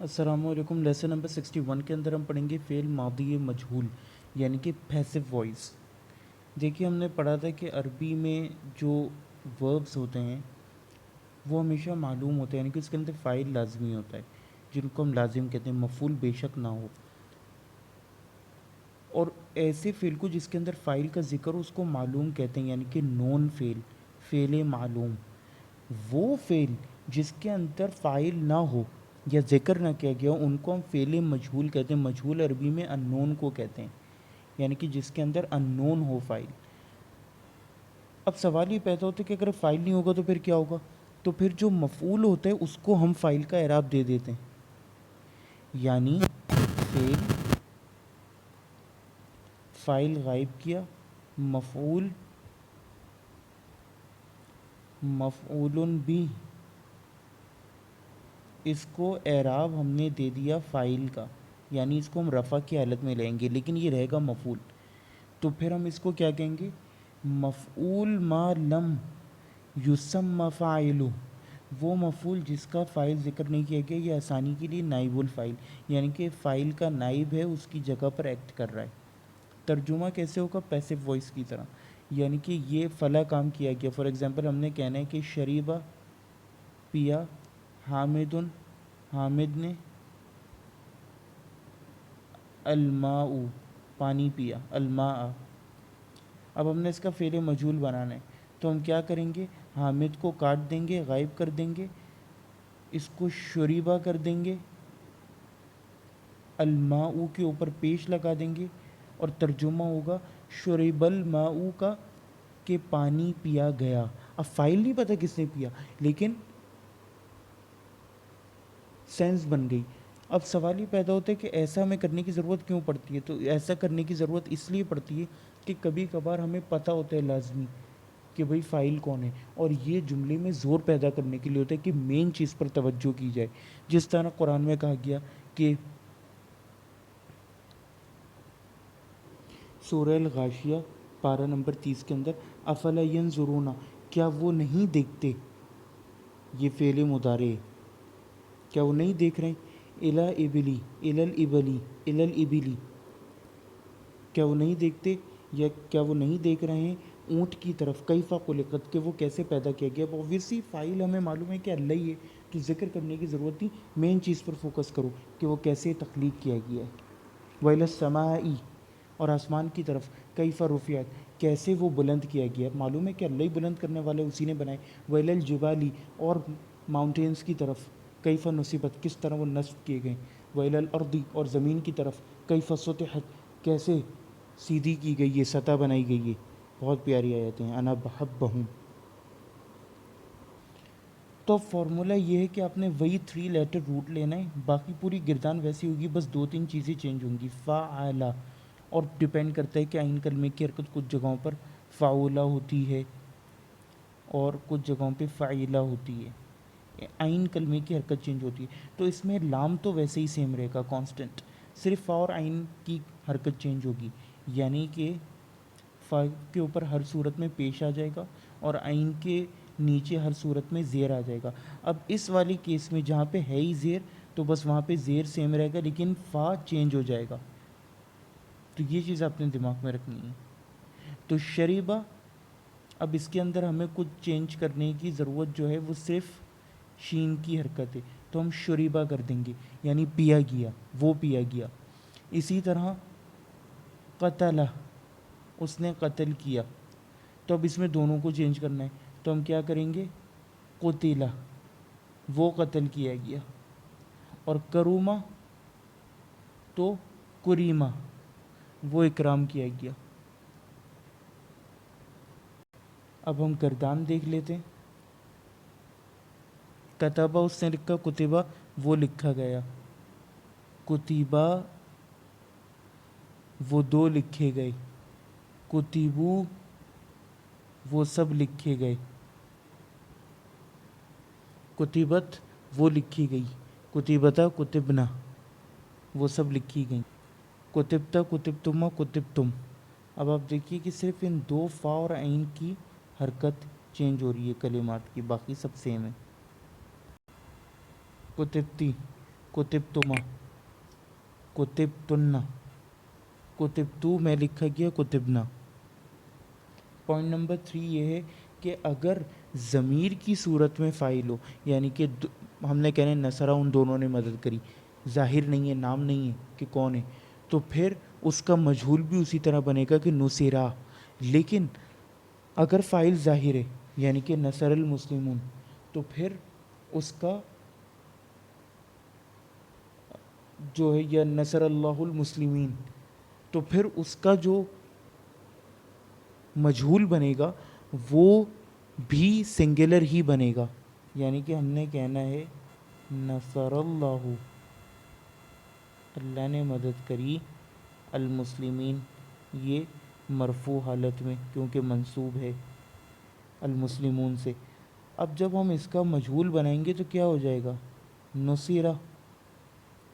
السلام علیکم۔ Lesson number 61 کے اندر ہم پڑھیں گے فعل ماضی مجہول یعنی کہ پیسو وائس۔ دیکھیے ہم نے پڑھا تھا کہ عربی میں جو وربز ہوتے ہیں وہ ہمیشہ معلوم ہوتے ہیں، یعنی کہ اس کے اندر فاعل لازمی ہوتا ہے جن کو ہم لازم کہتے ہیں، مفعول بے شک نہ ہو۔ اور ایسے فعل کو جس کے اندر فاعل کا ذکر ہو اس کو معلوم کہتے ہیں، یعنی کہ نون فعل، فعل معلوم۔ وہ فعل جس کے اندر فاعل نہ ہو یا ذکر نہ کیا گیا ہو ان کو ہم فعل مجہول کہتے ہیں۔ مجہول عربی میں انون کو کہتے ہیں، یعنی کہ جس کے اندر انون ہو فاعل۔ اب سوال یہ پیدا ہوتا ہے کہ اگر فاعل نہیں ہوگا تو پھر کیا ہوگا؟ تو پھر جو مفعول ہوتا ہے اس کو ہم فاعل کا اعراب دے دیتے ہیں، یعنی فعل فاعل غائب کیا، مفعول مفعول بھی، اس کو اعراب ہم نے دے دیا فاعل کا، یعنی اس کو ہم رفع کی حالت میں لیں گے لیکن یہ رہے گا مفعول۔ تو پھر ہم اس کو کیا کہیں گے؟ مفعول ما لم یسمى فاعلہ، وہ مفعول جس کا فاعل ذکر نہیں کیا گیا، یہ آسانی کے لیے نائب الفاعل، یعنی کہ فاعل کا نائب ہے، اس کی جگہ پر ایکٹ کر رہا ہے۔ ترجمہ کیسے ہوگا؟ پیسو وائس کی طرح، یعنی کہ یہ فلاں کام کیا گیا۔ فار ایگزامپل ہم نے کہنا ہے کہ شریبہ پیا، حامد حامد نے، الماء پانی پیا، الماء۔ اب ہم نے اس کا فعل مجہول بنانا ہے تو ہم کیا کریں گے؟ حامد کو کاٹ دیں گے، غائب کر دیں گے، اس کو شریبہ کر دیں گے، الماء کے اوپر پیش لگا دیں گے، اور ترجمہ ہوگا شریب الماء کا، کہ پانی پیا گیا۔ اب فاعل نہیں پتہ کس نے پیا لیکن سینس بن گئی۔ اب سوال یہ پیدا ہوتا ہے کہ ایسا ہمیں کرنے کی ضرورت کیوں پڑتی ہے؟ تو ایسا کرنے کی ضرورت اس لیے پڑتی ہے کہ کبھی کبھار ہمیں پتہ ہوتا ہے لازمی کہ بھئی فاعل کون ہے، اور یہ جملے میں زور پیدا کرنے کے لیے ہوتا ہے کہ مین چیز پر توجہ کی جائے۔ جس طرح قرآن میں کہا گیا کہ سورہ الغاشیہ پارہ نمبر 30 کے اندر افلا ینظرون، کیا وہ نہیں دیکھتے، یہ فعل مضارع ہے، کیا وہ نہیں دیکھ رہے ہیں، الی ابلی الی الابلی الی الابلی، کیا وہ نہیں دیکھتے یا کیا وہ نہیں دیکھ رہے ہیں اونٹ کی طرف، کیفا خلقت، کہ وہ کیسے پیدا کیا گیا۔ اوبویسلی فاعل ہمیں معلوم ہے کہ اللہ ہی ہے تو ذکر کرنے کی ضرورت نہیں، مین چیز پر فوکس کرو کہ وہ کیسے تخلیق کیا گیا ہے۔ وَإِلَى السَّمَاءِ، اور آسمان کی طرف، کیفا رفعت، کیسے وہ بلند کیا گیا، معلوم ہے کہ اللہ ہی بلند کرنے والے، اسی نے بنائے۔ وَإِلَى الْجِبَالِ، اور ماؤنٹینز کی طرف، کیفا نصبت، کس طرح وہ نصب کیے گئے۔ وَإِلَى الْأَرْضِ، اور زمین کی طرف، کیفا سطحت، کیسے سیدھی کی گئی ہے، سطح بنائی گئی ہے۔ بہت پیاری آیتیں ہیں۔ انا بحبہم، تو فارمولہ یہ ہے کہ آپ نے وہی 3 لیٹر روٹ لینا ہے، باقی پوری گردان ویسی ہوگی، بس 2-3 چیزیں چینج ہوں گی۔ فعلا، اور ڈیپینڈ کرتا ہے کہ عین کلمے کی حرکت کچھ جگہوں پر فعولا ہوتی ہے اور کچھ جگہوں پہ فعیلا ہوتی ہے، عین کلمے کی حرکت چینج ہوتی ہے۔ تو اس میں لام تو ویسے ہی سیم رہے گا کانسٹنٹ، صرف فا اور عین کی حرکت چینج ہوگی، یعنی کہ فا کے اوپر ہر صورت میں پیش آ جائے گا اور عین کے نیچے ہر صورت میں زیر آ جائے گا۔ اب اس والی کیس میں جہاں پہ ہے ہی زیر تو بس وہاں پہ زیر سیم رہے گا لیکن فا چینج ہو جائے گا، تو یہ چیز آپ نے دماغ میں رکھنی ہے۔ تو شریبہ، اب اس کے اندر ہمیں کچھ چینج کرنے کی ضرورت جو ہے وہ صرف شین کی حرکت ہے، تو ہم شریبہ کر دیں گے، یعنی پیا گیا، وہ پیا گیا۔ اسی طرح قتلہ، اس نے قتل کیا، تو اب اس میں دونوں کو چینج کرنا ہے تو ہم کیا کریں گے؟ قتلہ، وہ قتل کیا گیا، اور کرومہ تو کریمہ، وہ اکرام کیا گیا۔ اب ہم گردان دیکھ لیتے ہیں۔ کتبہ اس نے لکھا، کتبہ وہ لکھا گیا، کتبہ وہ 2 لکھے گئے، کتبو وہ سب لکھے گئے، کتبت وہ لکھی گئی، کتبتا کتبنا وہ سب لکھی گئیں، کتبتا کتبتما کتبتم۔ اب آپ دیکھیے کہ صرف ان 2 فا اور عین کی حرکت چینج ہو رہی ہے کلمات کی، باقی سب سیم ہے۔ کتبتی कुतिबतुमा, कुतिबतुन्ना, कुतिबतु में लिखा गया कुतिबना। पॉइंट नंबर 3 ये है कि अगर ज़मीर की सूरत में फ़ाइल हो, यानी कि हमने कहने नसरा उन दोनों ने मदद करी, ज़ाहिर नहीं है, नाम नहीं है कि कौन है, तो फिर उसका मजहूल भी उसी तरह बनेगा कि नुसिरा। लेकिन अगर फ़ाइल ज़ाहिर है यानी कि नसरल मुस्लिमून, तो फिर उसका जो है या नसर अल्लाहुल मुस्लिमीन, तो फिर उसका जो मजहूल बनेगा वो भी सिंगुलर ही बनेगा। यानी कि हमने कहना है नसरल्लाहु, अल्लाह ने मदद करी, अलमुस्लिमीन, ये मरफू हालत में क्योंकि मंसूब है अलमुस्लिमून से। अब जब हम इसका मजहूल बनाएंगे तो क्या हो जाएगा, नुसीरा,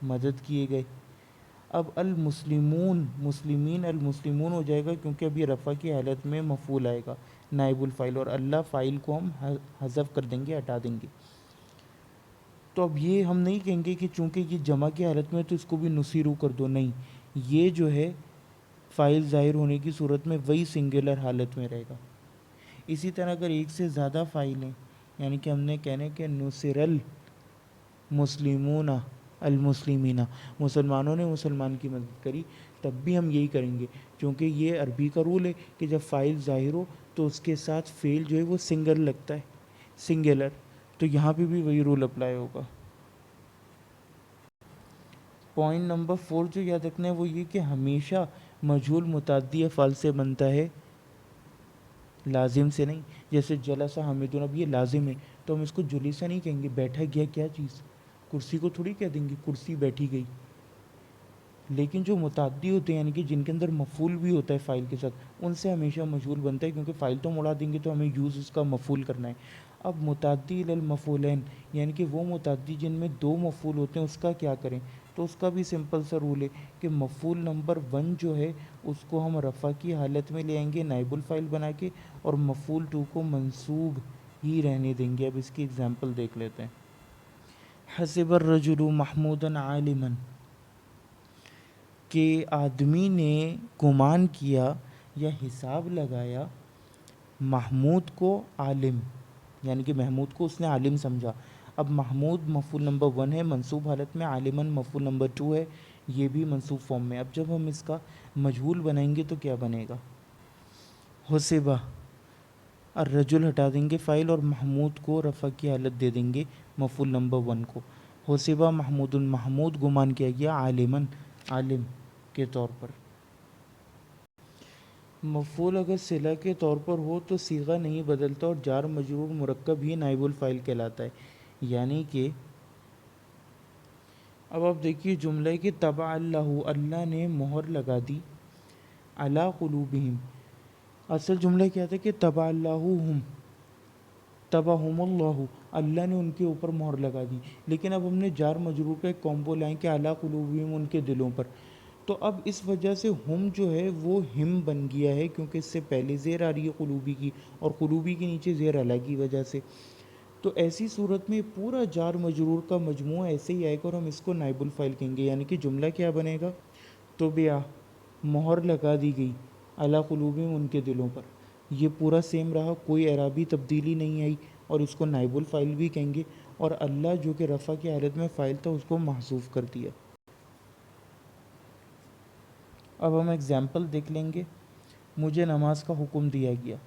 मदद किए गए। अब अलमुस्लिमून, मुस्लिमीन अलमुस्लिमून हो जाएगा क्योंकि अभी रफ़ा की हालत में मफ़ूल आएगा नाइबुल फ़ाइल, और अल्लाह फ़ाइल को हम हज़फ कर देंगे, हटा देंगे। तो अब ये हम नहीं कहेंगे कि चूँकि ये जमा की हालत में है तो इसको भी नुसीरू कर दो, नहीं, ये जो है फ़ाइल ज़ाहिर होने की सूरत में वही सिंगुलर हालत में रहेगा। इसी तरह अगर एक से ज़्यादा फ़ाइल हैं, यानी कि हमने कहने के नुसिरल मुस्लिमूना अलमुस्लिमीना, मुसलमानों ने मुसलमान की मदद करी, तब भी हम यही करेंगे क्योंकि ये अरबी का रूल है कि जब फ़ाइल ज़ाहिर हो तो उसके साथ फ़ेल जो है वो सिंगल लगता है, सिंगुलर। तो यहाँ पे भी वही रूल अप्लाई होगा। पॉइंट नंबर 4 जो याद रखना है वो ये कि हमेशा मजहूल मुतअद्दी अफ़आल से बनता है, लाजिम से नहीं। जैसे जलसा हामिदुन, अब ये लाजिम है तो हम इसको जुलिसा नहीं कहेंगे, बैठा गया क्या चीज़, कुर्सी को थोड़ी कह देंगे कुर्सी बैठी गई। लेकिन जो मुतअद्दी होते हैं यानी कि जिनके अंदर मफूल भी होता है फ़ाइल के साथ, उनसे हमेशा मजहूल बनता है क्योंकि फ़ाइल तो मुड़ा देंगे तो हमें यूज़ उसका मफूल करना है। अब मुतअद्दी इलल मफूलैन, यानी कि वो मुतअद्दी जिनमें 2 मफूल होते हैं उसका क्या करें, तो उसका भी सिंपल सा रूल है कि मफूल नंबर 1 जो है उसको हम रफ़ा की हालत में ले आएंगे नाइबुल फ़ाइल बना के, और मफूल 2 को मंसूब ही रहने देंगे। अब इसकी एग्ज़ाम्पल देख लेते हैं। हसिबर रजुलु महमूदन आलिमन, कि आदमी ने गुमान किया या हिसाब लगाया महमूद को आलिम, यानी कि महमूद को उसने आलिम समझा। अब महमूद मफूल नंबर 1 है मंसूब हालत में, आलिमन मफूल नंबर 2 है, ये भी मंसूब फॉर्म में। अब जब हम इसका मजहूल बनाएंगे तो क्या बनेगा, हुसिबा, और रजुल हटा देंगे फ़ाइल और महमूद को रफ़ा की हालत दे देंगे मफूल नंबर 1 को। हुसिबा महमूदुन, महमूद गुमान किया गया आलिमन, आलिम के तौर पर। मफ़ूल अगर सिला के तौर पर हो तो सीगा नहीं बदलता और जार मजरूर मुरक्कब ही नाइबुल फ़ाइल कहलाता है। यानी कि अब आप देखिए जुमले कि तबा अल्लाहु, अल्लाह ने मोहर लगा दी, अला कुलूबिहिम, असल जुमला क्या था कि तबा अल्लाहु हम, तबा हुमुल्लाहु, अल्लाह ने उनके ऊपर मोहर लगा दी। लेकिन अब हमने जार मजरूर का एक कॉम्बो लाएँ कि अला कुलूबिहिम, उनके दिलों पर। तो अब इस वजह से हम जो है वो हिम बन गया है क्योंकि इससे पहले ज़ेर आ रही है कुलूबी की, और कुलूबी के नीचे ज़ेर अलग की वजह से। तो ऐसी सूरत में पूरा जार मजरूर का मजमूआ ऐसे ही आएगा और हम इसको नाइबुल फ़ाइल कहेंगे। यानी कि जुमला क्या बनेगा, तो बिया, मोहर लगा दी गई, अला कुलूबिहिम, उनके दिलों पर। ये पूरा सेम रहा, कोई एराबी तब्दीली नहीं आई, और इसको नाइबुल फ़ाइल भी कहेंगे। और अल्लाह जो कि रफ़ा की हालत में फ़ाइल था उसको महसूफ़ कर दिया। अब हम एग्ज़ाम्पल देख लेंगे। मुझे नमाज का हुक्म दिया गया,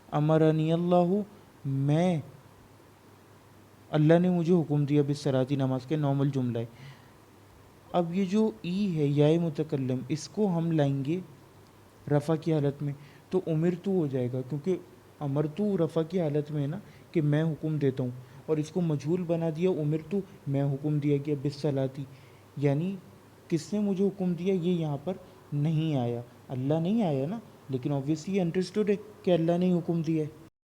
अमरनी अल्लाहु, मैं, अल्लाह ने मुझे हुक्म दिया बिस्सलाती, नमाज के नॉर्मल जुमला है। अब ये जो ई है या मुतकल्लम, इसको हम लाएंगे रफ़ा की हालत में, तो उमिर तो हो जाएगा क्योंकि अमर तो रफ़ा की हालत में है ना कि मैं हुक्म देता हूँ, और इसको मजहूल बना दिया उमिर तो, मैं हुक्म दिया गया बिस्सलाती, यानी किसने मुझे हुक्म दिया, ये यहाँ पर नहीं आया, अल्लाह नहीं आया ना, लेकिन ऑब्वियसली अंडरस्टूड है कि अल्लाह ने ही हुक्म दिया है।